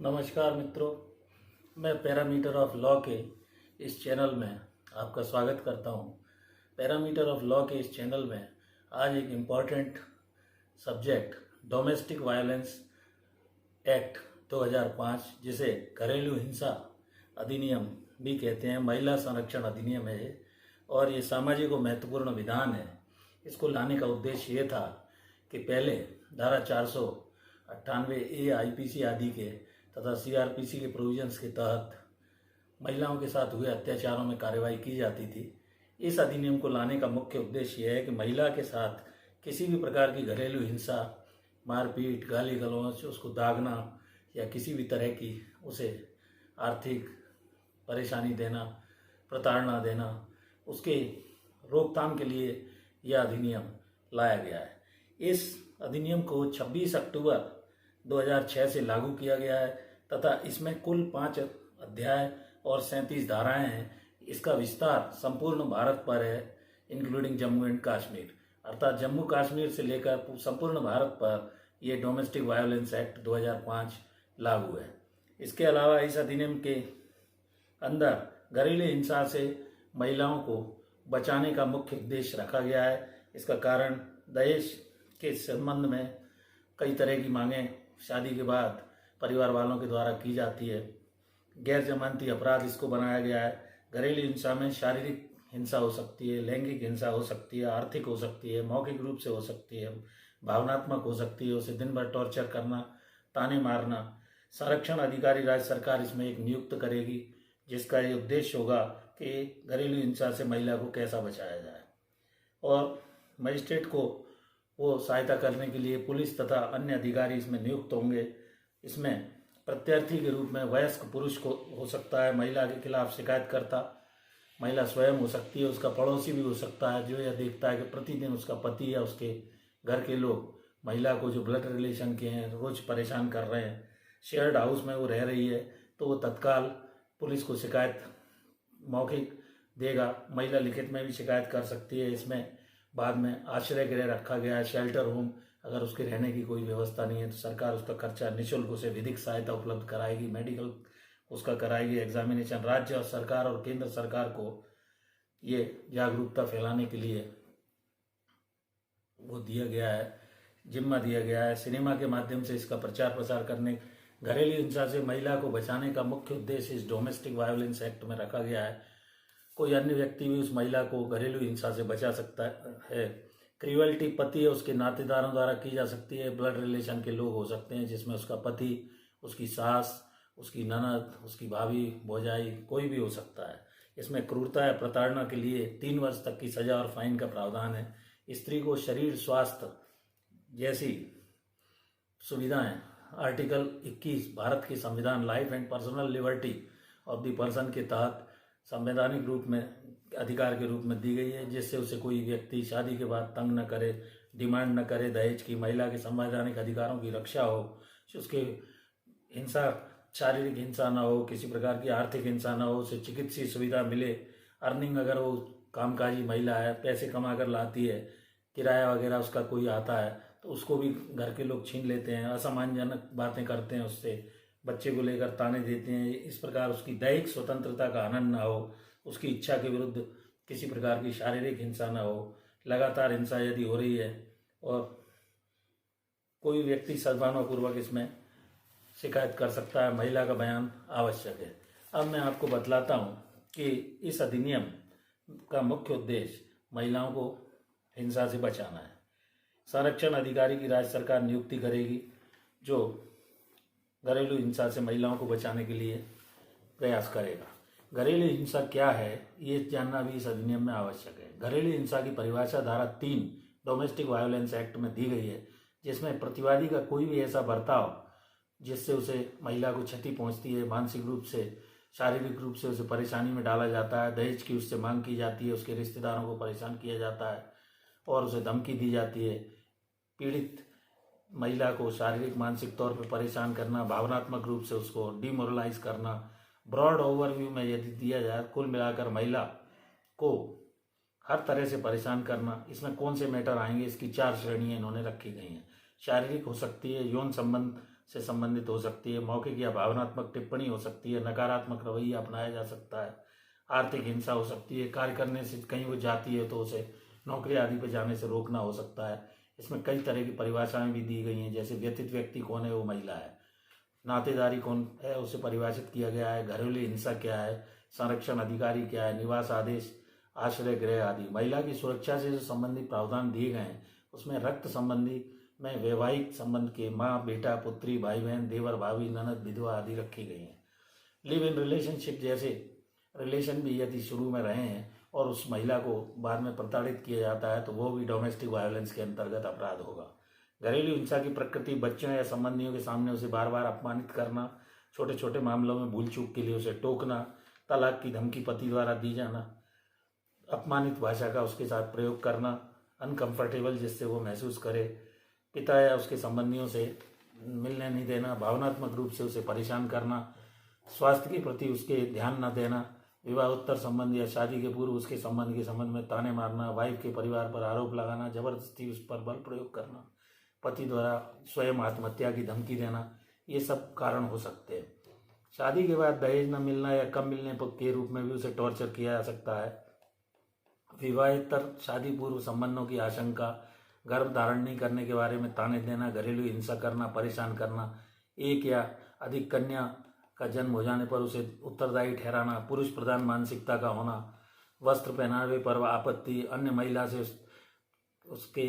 नमस्कार मित्रों, मैं पैरामीटर ऑफ लॉ के इस चैनल में आपका स्वागत करता हूं। पैरामीटर ऑफ लॉ के इस चैनल में आज एक important subject domestic violence act 2005, जिसे घरेलू हिंसा अधिनियम भी कहते हैं, महिला संरक्षण अधिनियम है ये, और ये सामाजिक और महत्वपूर्ण विधान है। इसको लाने का उद्देश्य ये था कि पहले धारा 498A आईपीसी आदि के तथा सीआरपीसी के प्रोविजंस के तहत महिलाओं के साथ हुए अत्याचारों में कार्रवाई की जाती थी। इस अधिनियम को लाने का मुख्य उद्देश्य यह है कि महिला के साथ किसी भी प्रकार की घरेलू हिंसा, मारपीट, गाली गलौज, उसको दागना या किसी भी तरह की उसे आर्थिक परेशानी देना, प्रताड़ना देना, उसके रोकथाम के लिए यह अधिनियम लाया गया है। इस अधिनियम को 26 अक्टूबर 2006 से लागू किया गया है तथा इसमें कुल 5 अध्याय और 37 धाराएं हैं। इसका विस्तार संपूर्ण भारत पर है, इंक्लूडिंग जम्मू एंड कश्मीर, अर्थात जम्मू कश्मीर से लेकर संपूर्ण भारत पर यह डोमेस्टिक वायलेंस एक्ट 2005 लागू है। इसके अलावा इस अधिनियम के अंदर घरेलू हिंसा से महिलाओं को बचाने का मुख्य उद्देश्य रखा गया है। इसका कारण दहेज के संबंध में कई तरह की मांगें शादी के बाद परिवार वालों के द्वारा की जाती है। गैर जमानती अपराध इसको बनाया गया है। घरेलू हिंसा में शारीरिक हिंसा हो सकती है, लैंगिक हिंसा हो सकती है, आर्थिक हो सकती है, मौखिक रूप से हो सकती है, भावनात्मक हो सकती है, उसे दिन भर टॉर्चर करना, ताने मारना। संरक्षण अधिकारी राज्य सरकार इसमें एक नियुक्त करेगी, जिसका ये उद्देश्य होगा कि घरेलू हिंसा से महिला को कैसा बचाया जाए, और मजिस्ट्रेट को वो सहायता करने के लिए पुलिस तथा अन्य अधिकारी इसमें नियुक्त होंगे। इसमें प्रत्यार्थी के रूप में वयस्क पुरुष को हो सकता है, महिला के खिलाफ शिकायतकर्ता महिला स्वयं हो सकती है, उसका पड़ोसी भी हो सकता है जो यह देखता है कि प्रतिदिन उसका पति या उसके घर के लोग महिला को, जो ब्लड रिलेशन के हैं, रोज परेशान कर रहे हैं। शेयर्ड हाउस में वो रह रही है तो वो तत्काल पुलिस को शिकायत मौखिक देगा, महिला लिखित में भी शिकायत कर सकती है। इसमें बाद में आश्रय गृह रखा गया है, शेल्टर होम। अगर उसके रहने की कोई व्यवस्था नहीं है तो सरकार उसका खर्चा निःशुल्क उसे विधिक सहायता उपलब्ध कराएगी, मेडिकल उसका कराएगी, एग्जामिनेशन। राज्य और सरकार और केंद्र सरकार को ये जागरूकता फैलाने के लिए वो दिया गया है, जिम्मा दिया गया है। सिनेमा के माध्यम से इसका प्रचार प्रसार करने, घरेलू हिंसा से महिला को बचाने का मुख्य उद्देश्य इस डोमेस्टिक वायलेंस एक्ट में रखा गया है। कोई अन्य व्यक्ति भी उस महिला को घरेलू हिंसा से बचा सकता है। क्रूअल्टी पति या उसके नातेदारों द्वारा की जा सकती है। ब्लड रिलेशन के लोग हो सकते हैं, जिसमें उसका पति, उसकी सास, उसकी ननद, उसकी भाभी, भौजाई, कोई भी हो सकता है। इसमें क्रूरता या प्रताड़ना के लिए 3 वर्ष तक की सजा और फाइन का प्रावधान है। स्त्री को शरीर स्वास्थ्य जैसी सुविधाएं आर्टिकल 21 भारत के संविधान life and personal liberty of the person के तहत संवैधानिक रूप में अधिकार के रूप में दी गई है, जिससे उसे कोई व्यक्ति शादी के बाद तंग न करे, डिमांड न करे दहेज की। महिला के संवैधानिक अधिकारों की रक्षा हो, उसके हिंसा, शारीरिक हिंसा ना हो, किसी प्रकार की आर्थिक हिंसा ना हो, उसे चिकित्सीय सुविधा मिले। अर्निंग, अगर वो कामकाजी महिला है, पैसे कमा कर लाती है, किराया वगैरह उसका कोई आता है तो उसको भी घर के लोग छीन लेते हैं, असम्मानजनक बातें करते हैं उससे, बच्चे को लेकर ताने देते हैं। इस प्रकार उसकी दैहिक स्वतंत्रता का हनन ना हो, उसकी इच्छा के विरुद्ध किसी प्रकार की शारीरिक हिंसा ना हो। लगातार हिंसा यदि हो रही है और कोई व्यक्ति सद्भावनापूर्वक इसमें शिकायत कर सकता है, महिला का बयान आवश्यक है। अब मैं आपको बतलाता हूँ कि इस अधिनियम का मुख्य उद्देश्य महिलाओं को हिंसा से बचाना है। संरक्षण अधिकारी की राज्य सरकार नियुक्ति करेगी, जो घरेलू हिंसा से महिलाओं को बचाने के लिए प्रयास करेगा। घरेलू हिंसा क्या है, ये जानना भी इस अधिनियम में आवश्यक है। घरेलू हिंसा की परिभाषा धारा 3 डोमेस्टिक वायलेंस एक्ट में दी गई है, जिसमें प्रतिवादी का कोई भी ऐसा बर्ताव जिससे उसे महिला को क्षति पहुंचती है, मानसिक रूप से, शारीरिक रूप से उसे परेशानी में डाला जाता है, दहेज की उससे मांग की जाती है, उसके रिश्तेदारों को परेशान किया जाता है और उसे धमकी दी जाती है। पीड़ित महिला को शारीरिक मानसिक तौर पर परेशान करना, भावनात्मक रूप से उसको डिमोरलाइज करना। ब्रॉड ओवरव्यू में यदि दिया जाए, कुल मिलाकर महिला को हर तरह से परेशान करना। इसमें कौन से मैटर आएंगे, इसकी 4 श्रेणियाँ इन्होंने रखी गई हैं। शारीरिक हो सकती है, यौन संबंध से संबंधित हो सकती है, मौखिक या भावनात्मक टिप्पणी हो सकती है, नकारात्मक रवैया अपनाया जा सकता है, आर्थिक हिंसा हो सकती है, कार्य करने से कहीं वो जाती है तो उसे नौकरी आदि पर जाने से रोकना हो सकता है। इसमें कई तरह की परिभाषाएं भी दी गई हैं, जैसे व्यतीत व्यक्ति कौन है, वो महिला है, नातेदारी कौन है उसे परिभाषित किया गया है, घरेलू हिंसा क्या है, संरक्षण अधिकारी क्या है, निवास आदेश, आश्रय गृह आदि। महिला की सुरक्षा से जो संबंधित प्रावधान दिए गए हैं उसमें रक्त संबंधी में वैवाहिक संबंध के माँ बेटा पुत्री भाई बहन देवर भाभी ननद विधवा आदि रखी गई हैं। लिव इन रिलेशनशिप जैसे रिलेशन भी यदि शुरू में रहे हैं और उस महिला को बाद में प्रताड़ित किया जाता है तो वो भी डोमेस्टिक वायलेंस के अंतर्गत अपराध होगा। घरेलू हिंसा की प्रकृति बच्चों या संबंधियों के सामने उसे बार बार अपमानित करना, छोटे छोटे मामलों में भूल चूक के लिए उसे टोकना, तलाक की धमकी पति द्वारा दी जाना, अपमानित भाषा का उसके साथ प्रयोग करना, अनकंफर्टेबल जिससे वो महसूस करे, पिता या उसके संबंधियों से मिलने नहीं देना, भावनात्मक रूप से उसे परेशान करना, स्वास्थ्य के प्रति उसके ध्यान न देना, विवाहोत्तर संबंध या शादी के पूर्व उसके संबंध में ताने मारना, वाइफ के परिवार पर आरोप लगाना, जबरदस्ती उस पर बल प्रयोग करना, पति द्वारा स्वयं आत्महत्या की धमकी देना, ये सब कारण हो सकते हैं। शादी के बाद दहेज न मिलना या कम मिलने के रूप में भी उसे टॉर्चर किया जा सकता है। विवाहेतर शादी पूर्व संबंधों की आशंका, गर्भ धारण नहीं करने के बारे में ताने देना, घरेलू हिंसा करना, परेशान करना, एक या अधिक कन्या का जन्म हो जाने पर उसे उत्तरदायी ठहराना, पुरुष प्रधान मानसिकता का होना, वस्त्र पहनावे पर आपत्ति, अन्य महिला से उसके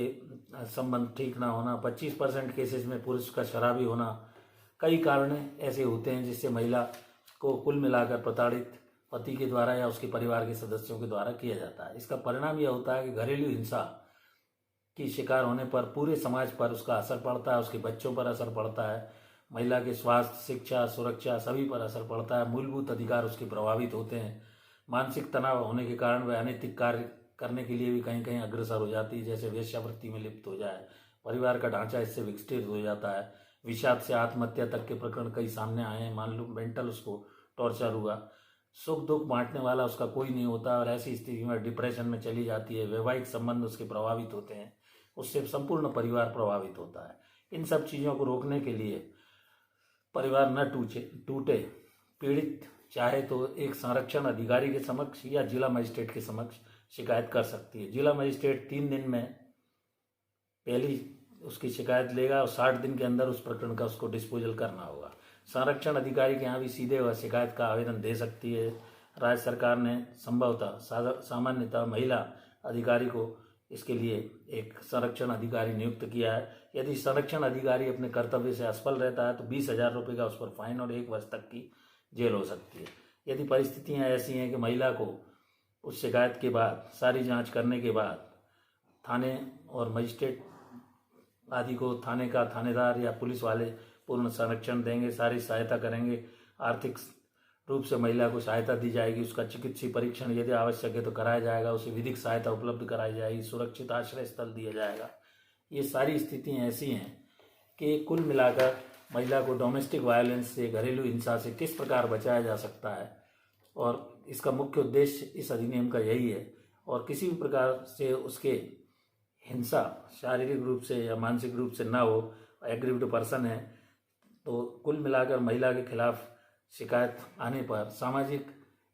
संबंध ठीक ना होना, 25% केसेस में पुरुष का शराबी होना। कई कारण ऐसे होते हैं जिससे महिला को कुल मिलाकर प्रताड़ित पति के द्वारा या उसके परिवार के सदस्यों के द्वारा किया जाता है। इसका परिणाम यह होता है कि घरेलू हिंसा की शिकार होने पर पूरे समाज पर उसका असर पड़ता है, उसके बच्चों पर असर पड़ता है, महिला के स्वास्थ्य, शिक्षा, सुरक्षा सभी पर असर पड़ता है, मूलभूत अधिकार उसके प्रभावित होते हैं। मानसिक तनाव होने के कारण वह अनैतिक कार्य करने के लिए भी कहीं कहीं अग्रसर हो जाती है, जैसे वेश्यावृत्ति में लिप्त हो जाए, परिवार का ढांचा इससे विकसित हो जाता है, विषाद से आत्महत्या तक के प्रकरण कई सामने आए हैं। मान लो मेंटल उसको टॉर्चर हुआ, सुख दुख बांटने वाला उसका कोई नहीं होता और ऐसी स्थिति में डिप्रेशन में चली जाती है, वैवाहिक संबंध उसके प्रभावित होते हैं, उससे संपूर्ण परिवार प्रभावित होता है। इन सब चीज़ों को रोकने के लिए परिवार न टूटे, पीड़ित चाहे तो एक संरक्षण अधिकारी के समक्ष या जिला मजिस्ट्रेट के समक्ष शिकायत कर सकती है। जिला मजिस्ट्रेट 3 दिन में पहली उसकी शिकायत लेगा और 60 दिन के अंदर उस प्रकरण का उसको डिस्पोजल करना होगा। संरक्षण अधिकारी के यहाँ भी सीधे वह शिकायत का आवेदन दे सकती है। राज्य सरकार ने संभवतः सामान्यतः महिला अधिकारी को इसके लिए एक संरक्षण अधिकारी नियुक्त किया है। यदि संरक्षण अधिकारी अपने कर्तव्य से असफल रहता है तो 20,000 रुपये का उस पर फाइन और 1 वर्ष तक की जेल हो सकती है। यदि परिस्थितियां ऐसी हैं कि महिला को उस शिकायत के बाद सारी जांच करने के बाद थाने और मजिस्ट्रेट आदि को थाने का थानेदार या पुलिस वाले पूर्ण संरक्षण देंगे, सारी सहायता करेंगे, आर्थिक रूप से महिला को सहायता दी जाएगी, उसका चिकित्सीय परीक्षण यदि आवश्यक है तो कराया जाएगा, उसे विधिक सहायता उपलब्ध कराई जाएगी, सुरक्षित आश्रय स्थल दिया जाएगा। ये सारी स्थितियाँ ऐसी हैं कि कुल मिलाकर महिला को डोमेस्टिक वायलेंस से, घरेलू हिंसा से किस प्रकार बचाया जा सकता है, और इसका मुख्य उद्देश्य इस अधिनियम का यही है। और किसी भी प्रकार से उसके हिंसा शारीरिक रूप से या मानसिक रूप से ना हो, एग्रीव्ड पर्सन है तो कुल मिलाकर महिला के खिलाफ शिकायत आने पर सामाजिक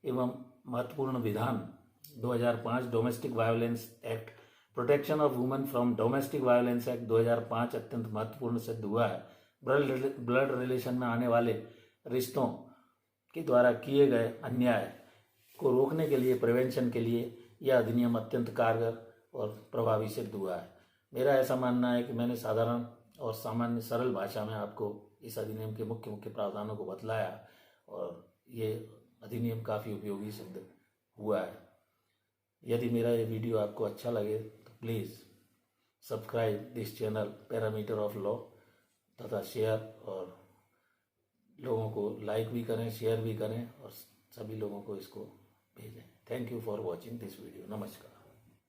एवं महत्वपूर्ण विधान 2005 domestic violence act, protection of women from domestic violence act 2005 अत्यंत महत्वपूर्ण सिद्ध हुआ है। ब्लड रिलेशन में आने वाले रिश्तों के द्वारा किए गए अन्याय को रोकने के लिए, प्रिवेंशन के लिए यह अधिनियम अत्यंत कारगर और प्रभावी सिद्ध हुआ है। मेरा ऐसा मानना है कि मैंने साधारण और सामान्य सरल भाषा में आपको इस अधिनियम के मुख्य प्रावधानों को बतलाया और ये अधिनियम काफ़ी उपयोगी सिद्ध हुआ है। यदि मेरा ये वीडियो आपको अच्छा लगे तो please subscribe this channel parameter of law तथा शेयर, और लोगों को लाइक भी करें, शेयर भी करें और सभी लोगों को इसको भेजें। Thank you for watching this video. नमस्कार।